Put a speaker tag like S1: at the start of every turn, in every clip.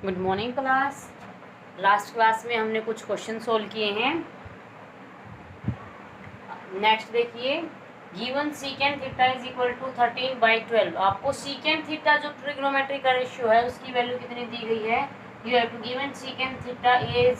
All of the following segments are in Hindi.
S1: Good morning class. Last class में हमने कुछ क्वेश्चन सोल्व किए हैं। नेक्स्ट देखिए, given secant theta is equal to 13/12। आपको सीकेंट थीटा जो ट्रिग्नोमेट्री का रेशियो है उसकी वैल्यू कितनी दी गई है? You have to given secant theta is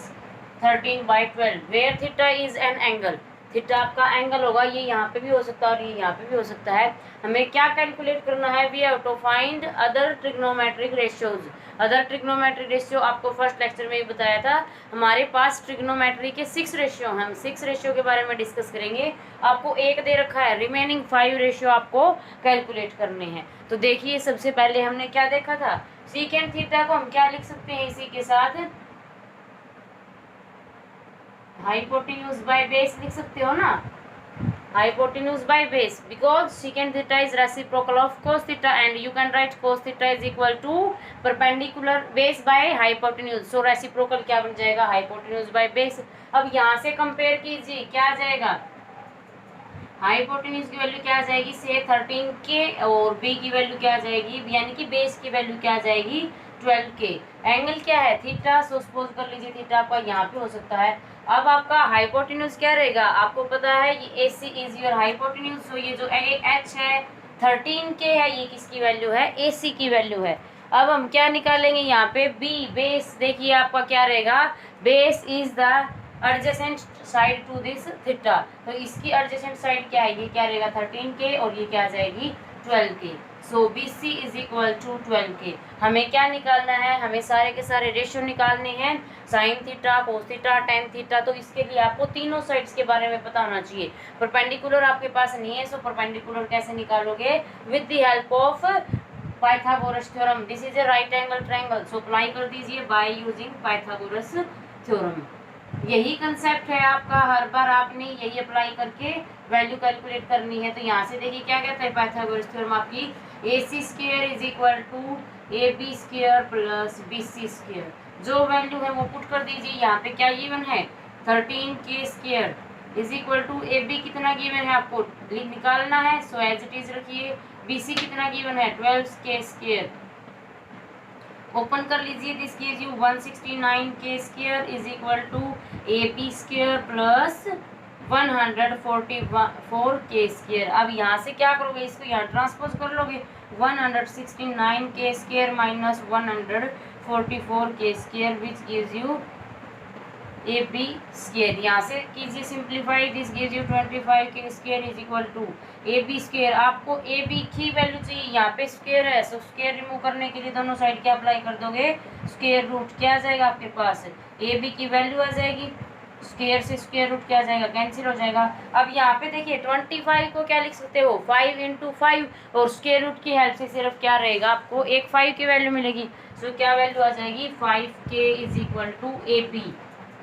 S1: 13/12 where theta is an angle. Theta आपका एंगल होगा, ये यहाँ पे भी हो सकता है और ये यहाँ पे भी हो सकता है। हमें क्या कैलकुलेट करना है? We have to find other trigonometric ratios. Other trigonometric ratio आपको फर्स्ट लेक्चर में ही बताया था। हमारे पास ट्रिग्नोमेट्री के 6 रेशियो हैं। हम 6 रेशियो के बारे में डिस्कस करेंगे। आपको एक दे रखा है, रिमेनिंग 5 रेशियो आपको कैलकुलेट करने हैं। तो देखिए, सबसे पहले हमने क्या देखा था? सीकेंट थीटा को हम क्या लिख सकते हैं इसी के साथ? हाइपोटेन्यूज बाय बेस लिख सकते हो ना, hypotenuse by base, because secant theta is reciprocal of cos theta and you can write cos theta is equal to perpendicular base by hypotenuse. so reciprocal क्या बन जाएगा? hypotenuse by base. अब यहाँ से कंपेयर कीजिए, क्या आ जाएगा? हाइपोटेन्यूज की वैल्यू क्या आ जाएगी? से 13 के, और बी की वैल्यू क्या आ जाएगी? यानी कि बेस की वैल्यू क्या आ जाएगी? 12 के। एंगल क्या है? थीटा। सो सपोज कर लीजिए थीटा आपका यहाँ पे हो सकता है। अब आपका हाइपोटेन्यूज क्या रहेगा? आपको पता है ये AC इज योर हाइपोटेन्यूज। सो ये जो H है 13 के है, ये किसकी वैल्यू है? AC की वैल्यू है। अब हम क्या निकालेंगे यहाँ पे? B base. देखिए आपका क्या रहेगा? Base is the adjacent side to this theta. तो इसकी एडजेसेंट साइड क्या है? ये क्या रहेगा? 13 के, और ये क्या आ जाएगी? 12 के। सो BC इज इक्वल टू 12 के। हमें क्या निकालना है? हमें सारे के सारे रेशियो निकालने हैं, sign theta, cos theta, tan theta. तो इसके लिए आपको तीनों साइड्स के बारे में पता होना चाहिए। परपेंडिकुलर आपके पास नहीं है, सो परपेंडिकुलर कैसे निकालोगे? With the help of Pythagoras theorem. This is a right angle triangle, so apply कर दीजिए बाय यूजिंग पाइथागोरस थ्योरम। यही कंसेप्ट है आपका, हर बार आपने यही अप्लाई करके वैल्यू कैलकुलेट करनी है। तो यहाँ से देखिए क्या कहता है पाइथागोरस थ्योरम आपकी? AC² is equal to AB² plus BC²। जो वैल्यू है वो पुट कर दीजिए। यहाँ पे क्या गिवन है? 13k² is equal to AB कितना गिवन है आपको निकालना है। सो एज इट इज रखिए। BC कितना गिवन है? 12k²। ओपन कर लीजिए। This gives you 169k² is equal to AB² plus 144k²। अब यहाँ से क्या करोगे? इसको यहाँ ट्रांसपोज कर लोगे। 169k² minus 144k² which gives you AB²। यहाँ से कीजिए simplify. This gives you 25k² is equal to AB²। आपको AB की वैल्यू चाहिए, यहाँ पे स्क्वायर है, सो स्क्वायर रिमूव करने के लिए दोनों साइड क्या अप्लाई कर दोगे? Square root. क्या आ जाएगा आपके पास? AB की वैल्यू आ जाएगी, स्क्वायर से स्क्वायर रूट क्या आ जाएगा? कैंसिल हो जाएगा। अब यहाँ पे देखिए 25 को क्या लिख सकते हो? 5 × 5, और स्क्वायर रूट की हेल्प से सिर्फ क्या रहेगा? आपको एक 5 की वैल्यू मिलेगी। सो क्या वैल्यू आ जाएगी? 5k is equal to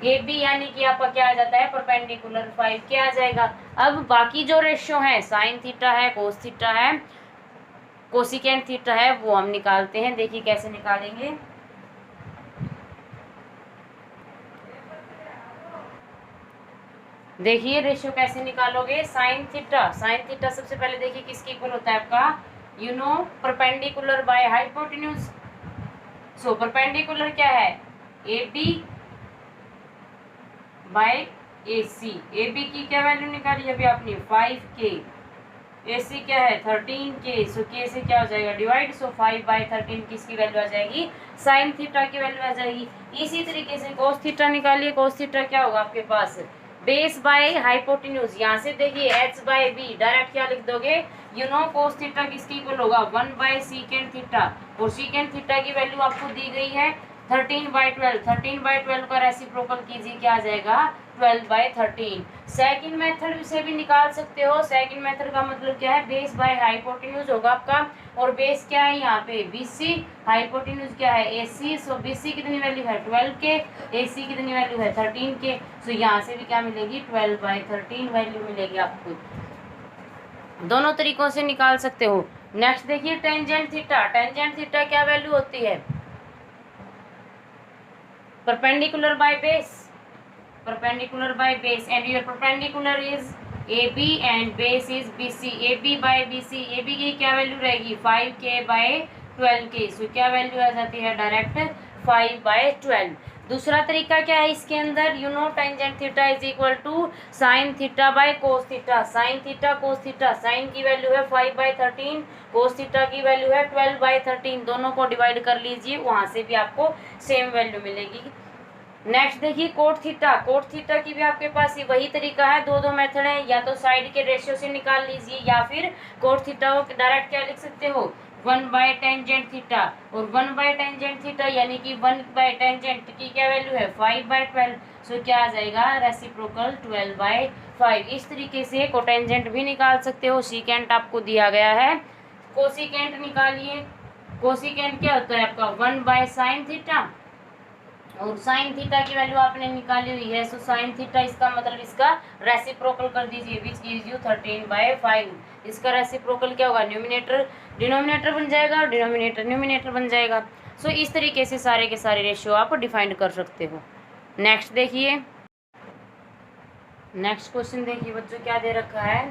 S1: AB यानी कि आपका क्या आ जाता है? परपेंडिकुलर 5k आ जाएगा। अब बाकी जो रेशियो है, साइन थीटा है, कोस थीटा है, कोसिकेंट थीटा है, वो हम निकालते हैं। देखिए कैसे निकालेंगे। देखिए रेशियो कैसे निकालोगे? साइन थीटा, साइन थीटा सबसे पहले देखिए किसके इक्वल होता है आपका? You know, perpendicular by hypotenuse. So perpendicular क्या है? AB bye AC। AB की क्या वैल्यू निकाली अभी आपने? 5k। AC क्या है? 13k। सो k से क्या हो जाएगा? डिवाइड। सो 5/13 किसकी वैल्यू आ जाएगी? साइन थीटा की वैल्यू आ जाएगी। इसी तरीके से कोस थीटा निकालिए। कोस थीटा क्या होगा आपके पास? Base by hypotenuse. यहाँ से देखिए H/B डायरेक्ट क्या लिख दोगे? यू नो कोस थीटा किसकी इक्वल होगा? 1/सीकेंट थीटा, और सीकेंट थीटा की वैल्यू आपको दी गई है 13/12। 13/12 का रेसिप्रोकल कीजिए, क्या आ जाएगा? 12/13। सेकंड मेथड से भी निकाल सकते हो। सेकंड मेथड का मतलब क्या है? बेस बाय हाइपोटेन्यूज होगा आपका, और बेस क्या है यहाँ पे? BC। हाइपोटेन्यूज क्या है? AC। सो BC कितनी वैल्यू है? 12k। AC कितनी वैल्यू है? 13k। सो यहाँ से भी क्या मिलेगी? 12/13 वैल्यू मिलेगी आपको। दोनों तरीकों से निकाल सकते हो। नेक्स्ट देखिए टेंजेंट थीटा। टेंजेंट थीटा क्या वैल्यू होती है? perpendicular by base, perpendicular by base, and your perpendicular is AB and base is BC. AB by BC, AB की क्या वैल्यू रहेगी? 5k/12k। सो क्या वैल्यू आ जाती है? डायरेक्ट 5/12। दूसरा तरीका क्या है इसके अंदर, you know tangent theta is equal to sine theta by cos theta. Sine theta cos theta, sine की वैल्यू है 5/13, कोस थीटा की वैल्यू है 12/13। दोनों को डिवाइड कर लीजिए, वहां से भी आपको सेम वैल्यू मिलेगी। नेक्स्ट देखिए कोट थीटा। कोट थीटा की भी आपके पास वही तरीका है, दो मेथड है, या तो साइड के रेशियो से निकाल लीजिए, या फिर कोट थीटा को डायरेक्ट क्या लिख सकते हो, 1/टेंजेंट थीटा। और 1/टेंजेंट थीटा यानी कि 1/टेंजेंट की क्या वैल्यू है, 5/12। सो क्या आ जाएगा, रेसिप्रोकल 12/5। इस तरीके से कोटेंजेंट भी निकाल सकते हो। सीकेंट आपको दिया गया है, कोसिकेंट निकालिए। कोसिकेंट क्या होता है आपका 1/साइन थीटा, और साइन थीटा की वैल्यू आपने निकाली हुई है, सो साइन थीटा इसका मतलब इसका रेसिप्रोकल कर दीजिए, विच गिव्स यू 13/5। इसका रेसिप्रोकल क्या होगा, न्यूमिनेटर डिनोमिनेटर बन जाएगा और डिनोमिनेटर न्यूमिनेटर बन जाएगा। सो इस तरीके से सारे के सारे रेशियो आप डिफाइन कर सकते हो। नेक्स्ट देखिए, नेक्स्ट क्वेश्चन देखिए बच्चों क्या दे रखा है,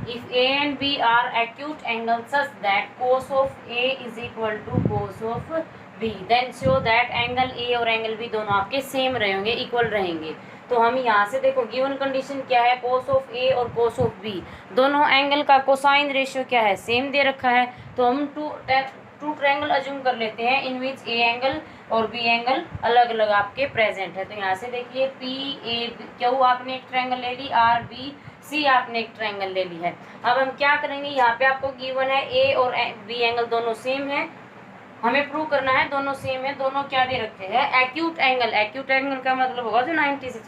S1: if A and B are acute angle such that cos of A is equal to cos of B, then show that angle A और एंगल बी दोनों आपके सेम रहेंगे, इक्वल रहेंगे। तो हम यहाँ से देखो गिवन कंडीशन क्या है, कोस ऑफ ए और कोस ऑफ बी दोनों एंगल का कोसाइन रेशियो क्या है, सेम दे रखा है। तो हम टू ट्रायंगल अज्यूम कर लेते हैं इन विच ए एंगल और बी एंगल अलग अलग आपके प्रेजेंट है। तो यहाँ से देखिए पी ए क्यू आपने एक ट्रायंगल ले ली, आर बी सी आपने एक ट्रायंगल ले ली है। अब हम क्या करेंगे, यहाँ पे आपको गिवन है ए और बी एंगल दोनों सेम है, हमें प्रूव करना है दोनों सेम है। दोनों क्या दे रखे हैं, एक्यूट एंगल। एक्यूट एंगल का मतलब होगा जो 90 से।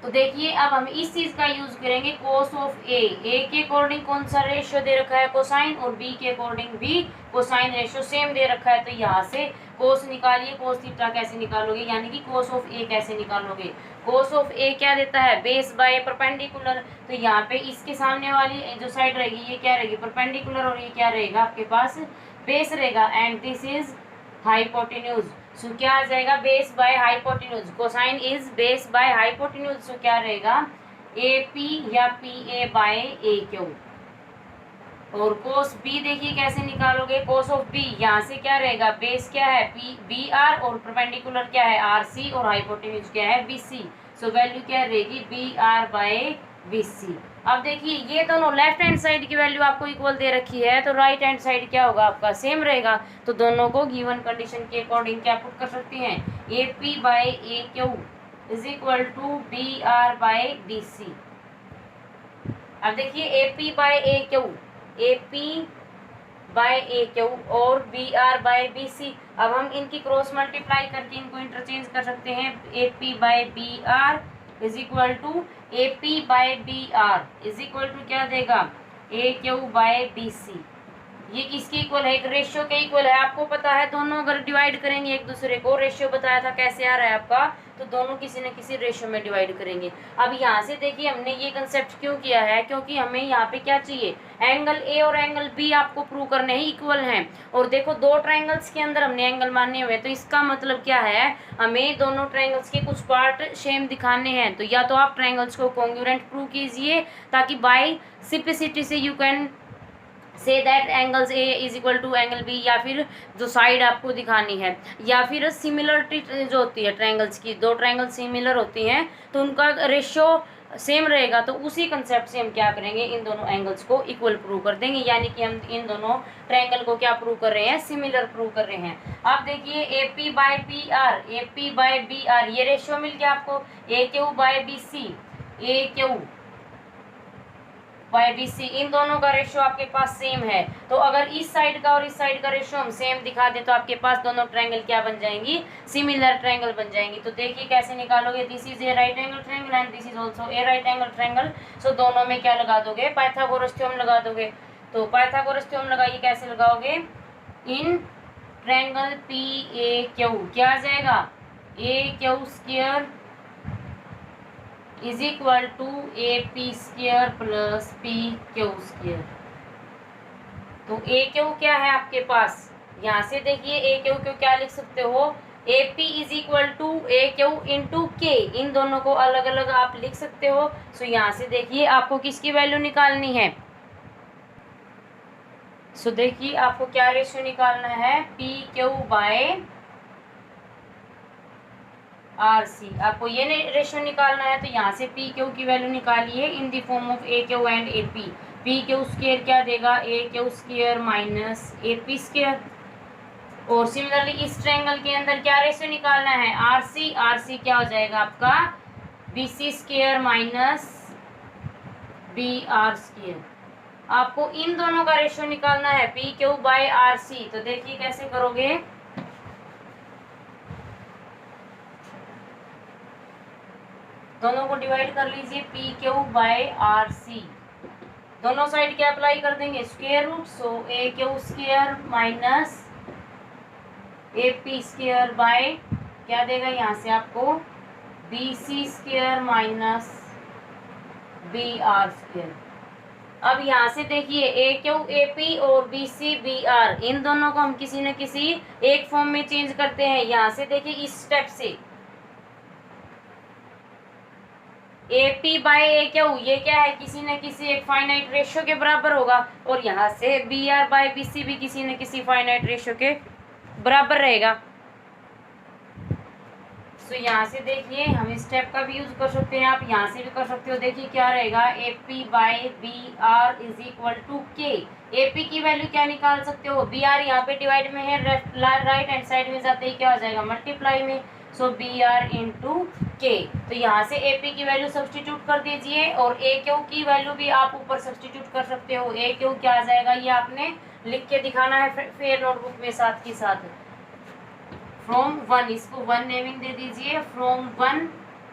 S1: तो देखिए अब हम इस चीज का यूज करेंगे, कोस ऑफ ए के अकॉर्डिंग कौन सा रेशियो दे रखा है, कोसाइन, और बी के अकॉर्डिंग भी कोसाइन रेशियो सेम दे रखा है। तो यहाँ से कोस निकालिए, कोस थीटा कैसे निकालोगे, यानी कि कोस ऑफ ए कैसे निकालोगे। कोस ऑफ ए क्या देता है, बेस बाय परपेंडिकुलर। तो यहाँ पे इसके सामने वाली जो साइड रहेगी ये क्या रहेगी, परपेंडिकुलर, और ये क्या रहेगा आपके पास बेस रहेगा, and this is hypotenuse. So क्या आ जाएगा, base by hypotenuse. Cosine is base by hypotenuse. So क्या रहेगा, ए पी या P A by A Q. और कोस बी देखिए कैसे निकालोगे, कोस ऑफ बी यहाँ से क्या रहेगा, बेस क्या है पी बी आर, और परपेंडिकुलर क्या है आर सी, और हाइपोटेन्यूज क्या है बी सी। सो वैल्यू क्या रहेगी, B R by B C. अब देखिए ये दोनों लेफ्ट हैंड साइड की वैल्यू आपको इक्वल दे रखी है, तो राइट हैंड साइड क्या होगा आपका, सेम रहेगा। तो दोनों को गिवन कंडीशन के अकॉर्डिंग क्या पुट कर सकते हैं, A P by A Q is equal to B R by B C. अब देखिए A P by A Q, A P by A Q और B R by B C. अब हम इनकी क्रॉस मल्टीप्लाई करके इनको इंटरचेंज कर सकते हैं, A P by B R is equal to A P by B R is equal to क्या देगा, A Q by B C. ये किसके इक्वल है, एक रेशियो के इक्वल है। आपको पता है दोनों अगर डिवाइड करेंगे एक दूसरे को, रेशियो बताया था कैसे आ रहा है आपका, तो दोनों किसी न किसी रेशियो में डिवाइड करेंगे। अब यहाँ से देखिए हमने ये कंसेप्ट क्यों किया है, क्योंकि हमें यहाँ पे क्या चाहिए, एंगल ए और एंगल बी आपको प्रूव करने ही इक्वल हैं। और देखो दो ट्रायंगल्स के अंदर हमने एंगल माने हुए, तो इसका मतलब क्या है, हमें दोनों ट्रायंगल्स के कुछ पार्ट सेम दिखाने हैं। तो या तो आप ट्रायंगल्स को कॉन्ग्रुएंट प्रूव कीजिए, ताकि बाय सिंप्लिसिटी से you can say that angles A is equal to angle B, या फिर जो साइड आपको दिखानी है, या फिर सिमिलरिटी जो होती है ट्रायंगल्स की, दो ट्रायंगल सिमिलर होती हैं तो उनका रेशियो सेम रहेगा। तो उसी कंसेप्ट से हम क्या करेंगे, इन दोनों एंगल्स को इक्वल प्रूव कर देंगे, यानी कि हम इन दोनों ट्रायंगल को क्या प्रूव कर रहे हैं, सिमिलर प्रूव कर रहे हैं। आप देखिए A P by B R, A P by B R, ये रेशियो मिल गया आपको, A Q by B C, A Q by B C, इन दोनों का रेशियो आपके पास सेम है। तो अगर इस साइड का और इस साइड का रेशियो हम सेम दिखा दें तो आपके पास दोनों ट्रायंगल क्या बन जाएंगी, सिमिलर ट्रायंगल बन जाएंगी। तो देखिए कैसे निकालोगे, this is a right angle triangle and this is also a right angle triangle. So दोनों में क्या लगा दोगे, पाइथागोरस थ्योरम लगा दोगे। तो पाइथागोरस थ्योरम लगाइए, कैसे लगाओगे, in triangle P A Q क्या आ जाएगा, A Q square is equal to A P square plus P Q square. तो ए क्यू क्या है आपके पास, यहाँ से देखिए ए क्यू क्यू क्या लिख सकते हो, A P is equal to A Q into K, इन दोनों को अलग अलग आप लिख सकते हो। सो यहाँ से देखिए आपको किसकी वैल्यू निकालनी है, सो देखिए आपको क्या रेशियो निकालना है, P Q by R C, आपको ये रेशियो निकालना है। तो यहाँ से पी क्यू की वैल्यू निकालिए in the form of A Q and A P. P Q square क्या देगा, A Q square minus A P square. और सिमिलरली इस ट्रायंगल के अंदर क्या रेशियो निकालना है, आर सी। आर सी क्या हो जाएगा आपका, B C square minus B R square. आपको इन दोनों का रेशियो निकालना है, P Q by R C. तो देखिए कैसे करोगे, दोनों को डिवाइड कर लीजिए, P Q by R C. दोनों साइड क्या अप्लाई कर देंगे, square root. So A Q square minus A P square by क्या देगा यहाँ से आपको, B C square minus B R square. अब यहाँ से देखिए ए क्यू ए पी और बी सी बी आर, इन दोनों को हम किसी न किसी एक फॉर्म में चेंज करते हैं। यहाँ से देखिए इस स्टेप से A P by A Q, ये क्या है, किसी न किसी एक फाइनाइट रेशियो के बराबर होगा। और यहाँ से B R by B C भी किसी न किसी फाइनाइट रेशियो के बराबर रहेगा। तो यहाँ से देखिए हम इस स्टेप का भी यूज कर सकते हैं, आप यहाँ से भी कर सकते हो। देखिए क्या रहेगा, A P by B R is equal to K. A P की वैल्यू क्या निकाल सकते हो, बी आर यहाँ पे डिवाइड में है, राइट हैंड साइड में जाते ही क्या हो जाएगा, मल्टीप्लाई में। सो बी आर इंटू के। तो यहाँ से ए पी की वैल्यू सब्सटीट्यूट कर दीजिए और ए क्यू की वैल्यू भी आप ऊपर सब्सटीट्यूट कर सकते हो। ए क्यू क्या आ जाएगा, ये आपने लिख के दिखाना है फेयर नोटबुक में साथ के साथ। फ्रॉम वन, इसको वन नेमिंग दे दीजिए, फ्रॉम वन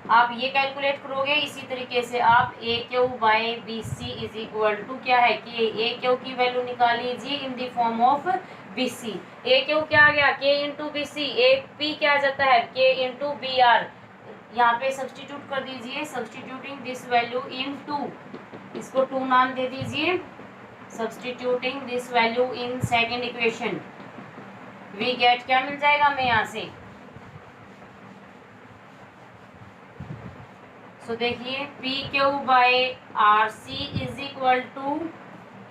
S1: आप ये कैलकुलेट करोगे। इसी तरीके से आप A Q by B C is equal to क्या है कि ए क्यू की वैल्यू निकाल लीजिए in the form of B C. A Q क्या आ गया, K into B C. A P क्या आ जाता है, के इंटू बी आर। यहाँ पे सब्सटीट्यूट कर दीजिए, substituting this value in two, इसको टू नाम दे दीजिए, substituting this value in second equation. We get क्या मिल जाएगा हमें यहाँ से। सो देखिए P Q by R C is equal to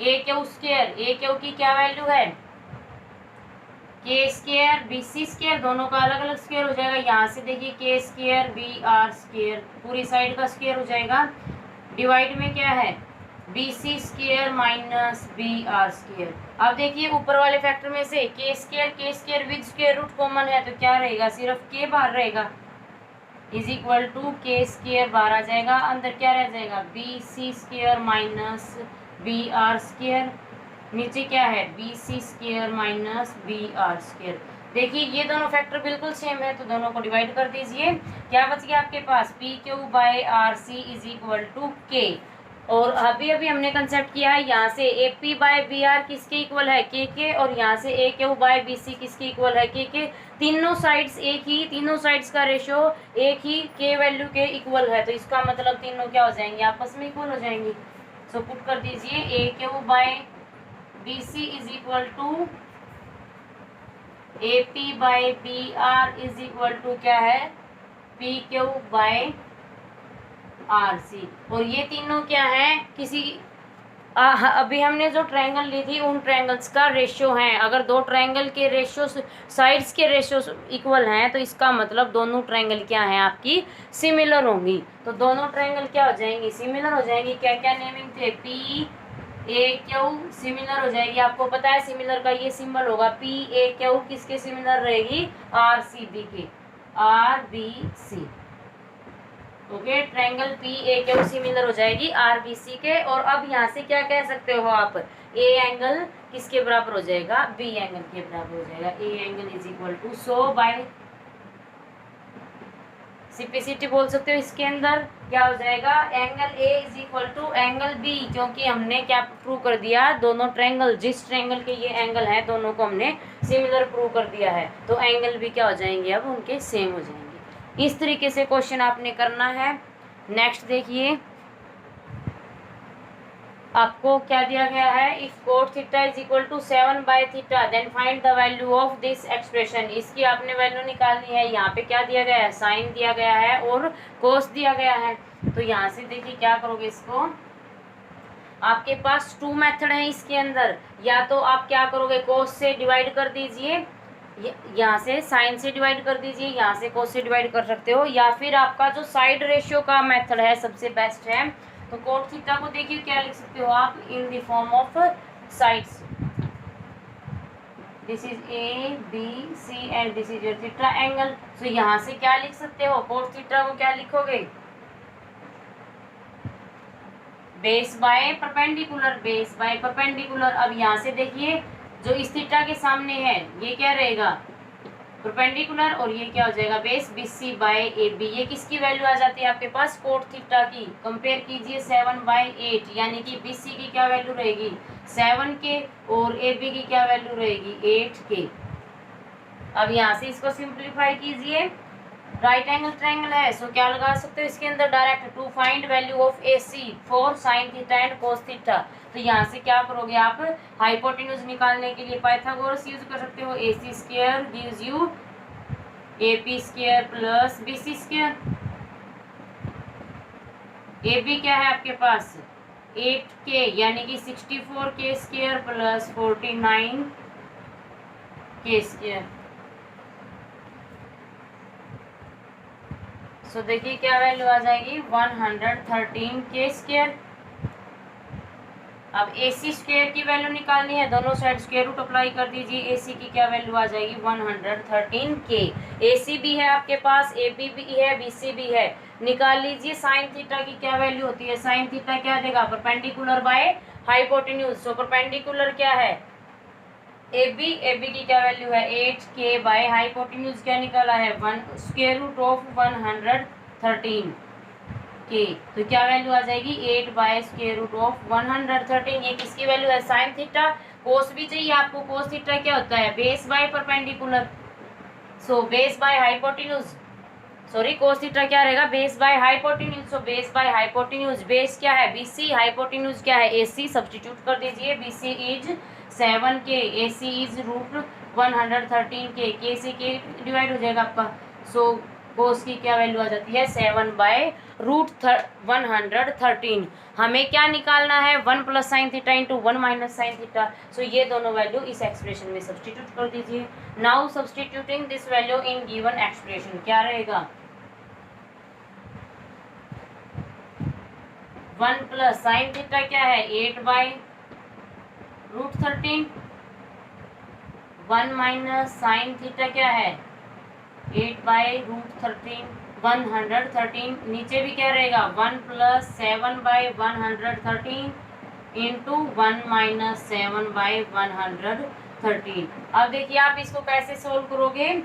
S1: A Q square. A Q की क्या वैल्यू है, के स्क्वायर बी सी स्क्वायर, दोनों का अलग अलग स्क्वायर हो जाएगा। यहाँ से देखिए k square B R square, पूरी साइड का स्क्वायर हो जाएगा। डिवाइड में क्या है, B C square minus B R square. अब देखिए ऊपर वाले फैक्टर में से k square with square root common है, तो क्या रहेगा, सिर्फ के बाहर रहेगा, is equal to k square बाहर आ जाएगा। अंदर क्या रह जाएगा, B C square minus B R square. नीचे क्या है, B C square minus B R square. देखिए ये दोनों फैक्टर बिल्कुल सेम है, तो दोनों को डिवाइड कर दीजिए। क्या बच गया आपके पास, P Q by R C is equal to K. और अभी अभी हमने कंसेप्ट किया है, यहाँ से A P by B R किसके इक्वल है, के। और यहाँ से A Q by B C किसके इक्वल है, के। तीनों साइड्स एक ही, तीनों साइड्स का रेशियो एक ही के वैल्यू के इक्वल है। तो इसका मतलब तीनों क्या हो जाएंगे, आपस में इक्वल हो जाएंगी। सो पुट कर दीजिए A Q by B C is equal to A P by B R is equal to क्या है, P Q by R C. और ये तीनों क्या है, किसी अभी हमने जो ट्रायंगल ली थी उन ट्रायंगल्स का रेशियो है। अगर दो ट्रायंगल के रेशियो साइड्स के रेशियो इक्वल हैं तो इसका मतलब दोनों ट्रायंगल क्या हैं, आपकी सिमिलर होंगी। तो दोनों ट्रायंगल क्या हो जाएंगी, सिमिलर हो जाएंगी। क्या क्या नेमिंग थे, पी ए क्यू सिमिलर हो जाएगी। आपको पता है सिमिलर का ये सिंबल होगा, पी ए क्यू किसके सिमिलर रहेगी, आर सी बी के, R B C. Okay, triangle P A Q similar हो जाएगी आर बी सी के। और अब यहाँ से क्या कह सकते हो आप, ए एंगल किसके बराबर हो जाएगा, बी एंगल के बराबर हो जाएगा। A angle is equal to, so by simplicity बोल सकते हो, इसके अंदर क्या हो जाएगा, angle A is equal to angle B. क्योंकि हमने क्या प्रूव कर दिया, दोनों ट्रायंगल, जिस ट्रायंगल के ये एंगल है दोनों को हमने सिमिलर प्रूव कर दिया है, तो एंगल भी क्या हो जाएंगे, अब उनके सेम हो जाएंगे। इस तरीके से क्वेश्चन आपने करना है। नेक्स्ट देखिए, आपको क्या दिया गया है, if cot theta is equal to 7/θ then find the value of this expression. इसकी आपने वैल्यू निकालनी है। यहाँ पे क्या दिया गया है, साइन दिया गया है और कोस दिया गया है। तो यहाँ से देखिए क्या करोगे, इसको आपके पास टू मेथड है इसके अंदर, या तो आप क्या करोगे, कोस से डिवाइड कर दीजिए, यहाँ से साइन से डिवाइड कर दीजिए, यहाँ से कोस से डिवाइड कर सकते हो, या फिर आपका जो साइड रेशियो का मेथड है सबसे बेस्ट है। तो कोट थीटा को देखिए क्या लिख सकते हो आप, in the form of sides, this is A B C and this is your theta angle. So यहाँ से क्या लिख सकते हो, कोट थीटा को क्या लिखोगे, base by perpendicular, base by perpendicular. अब यहाँ से देखिए जो इस थीटा के सामने है ये क्या रहेगा, परपेंडिकुलर, और ये क्या हो जाएगा, base, B C by A B. ये किसकी वैल्यू आ जाती है आपके पास, कोट थीटा की। कंपेयर कीजिए 7/8, यानी कि बी सी की क्या वैल्यू रहेगी, 7 के, और ए बी की क्या वैल्यू रहेगी, 8 के। अब यहाँ से इसको सिंप्लीफाई कीजिए, राइट एंगल ट्रायंगल है, सो क्या लगा सकते हो इसके अंदर direct, to find value of A C for sine theta and cos theta. तो यहाँ से क्या करोगे आप, हाइपोटेन्यूज निकालने के लिए पाइथागोरस यूज कर सकते हो, A C square gives you A P square plus B C square. A B क्या है आपके पास 8k, यानी कि 64k square plus 49k square. सो देखिए क्या वैल्यू आ जाएगी, 113k स्क्वायर। अब ए सी स्क्वायर की वैल्यू निकालनी है, दोनों साइड स्क्वायर रूट अप्लाई कर दीजिए, ए सी की क्या वैल्यू आ जाएगी, 113k। ए सी भी है आपके पास, ए बी भी है, बी सी भी है। निकाल लीजिए साइन थीटा की क्या वैल्यू होती है, साइन थीटा क्या देगा, perpendicular by hypotenuse. So perpendicular क्या है, ए बी की क्या वैल्यू है 8k बाय हाइपोटेन्यूज क्या निकाला है, 1 स्क्वायर रूट ऑफ 113 के। तो क्या वैल्यू आ जाएगी, 8 बाय स्क्वायर रूट ऑफ 113। ये किसकी वैल्यू है, साइन थीटा। कोस भी चाहिए आपको, कोस थीटा क्या होता है, base by perpendicular, so base by hypotenuse, sorry cos theta क्या रहेगा, base by hypotenuse. So base by hypotenuse, base क्या है BC, हाइपोटेन्यूज क्या है AC, सब्स्टिट्यूट कर दीजिए, BC is 7k, AC is root 113k, k से k डिवाइड हो जाएगा आपका। सो कोस की क्या वैल्यू आ जाती है, 7/√113। हमें क्या निकालना है, 1 plus sine theta into 1 minus sine theta. So ये दोनों वैल्यू इस एक्सप्रेशन में सब्स्टिट्यूट कर दीजिए। Now substituting this value in given expression क्या रहेगा, 1 प्लस साइन थीटा क्या है 8/√13, 1 माइनस साइन थीटा क्या है 8/√13, 113। नीचे भी क्या रहेगा, 1 प्लस 7/113 इंटू 1 माइनस 7/113। अब देखिए आप इसको कैसे सोल्व करोगे,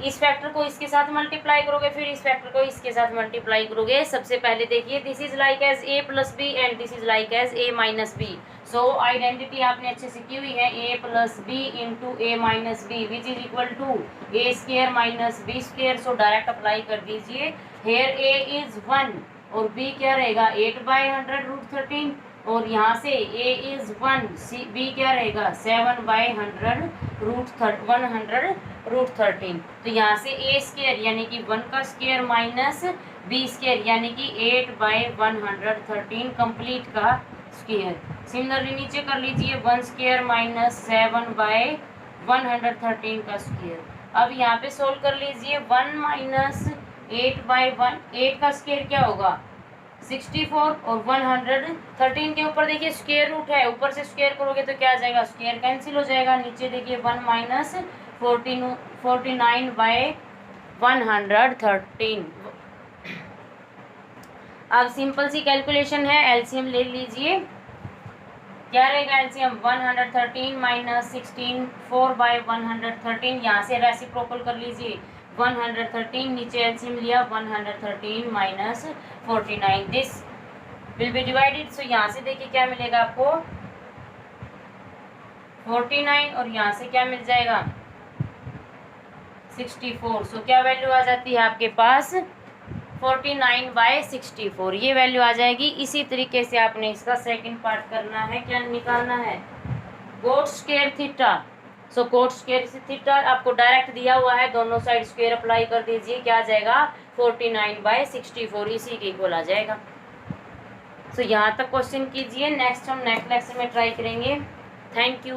S1: इस फैक्टर को इसके साथ मल्टीप्लाई करोगे, फिर इस फैक्टर को इसके साथ मल्टीप्लाई करोगे। सबसे पहले देखिए this is like as a plus B and this is like as a minus B. So identity आपने अच्छे से की हुई है, a plus B into A minus B which is equal to A square minus B square. So direct apply कर दीजिए, हेयर a इज 1 और b क्या रहेगा 8/100√13, और यहाँ से a इज 1, b क्या रहेगा 7/100√13। तो यहाँ से a स्क्वायर यानी कि 1 का स्क्वायर माइनस b स्क्वायर यानी कि 8/113 कंप्लीट का स्क्वायर। सिमिलरली नीचे कर लीजिए 1 स्क्वायर माइनस 7/113 का स्क्वायर। अब यहाँ पे सोल्व कर लीजिए, 1 माइनस 8/1, 8 का स्क्वायर क्या होगा 64, और 113 के ऊपर देखिए स्क्वायर रूट है, ऊपर से स्क्वायर करोगे तो क्या आ जाएगा, स्क्वायर कैंसिल हो जाएगा। नीचे देखिए 1 माइनस 49/113। अब सिंपल सी कैलकुलेशन है, एलसीएम ले लीजिए। क्या रहेगा एलसीएम, 113 माइनस 16, 4/113। यहाँ से रेसिप्रोकल कर लीजिए, 113 नीचे एलसीएम लिया, 113 minus 49, this will be divided. So यहाँ से देखिए क्या मिलेगा आपको 49, और यहाँ से क्या मिल जाएगा 64। सो क्या वैल्यू आ जाती है आपके पास 49/64, ये वैल्यू आ जाएगी। इसी तरीके से आपने इसका सेकंड पार्ट करना है, क्या निकालना है कोट स्क्वायर थीटा। सो कोट स्क्वायर थीटा आपको डायरेक्ट दिया हुआ है, दोनों साइड स्क्वायर अप्लाई कर दीजिए, क्या आ जाएगा 49/64, इसी के इक्वल आ जाएगा। सो यहाँ तक क्वेश्चन कीजिए, नेक्स्ट हम नेक्स्ट लेक्चर में ट्राई करेंगे। Thank you.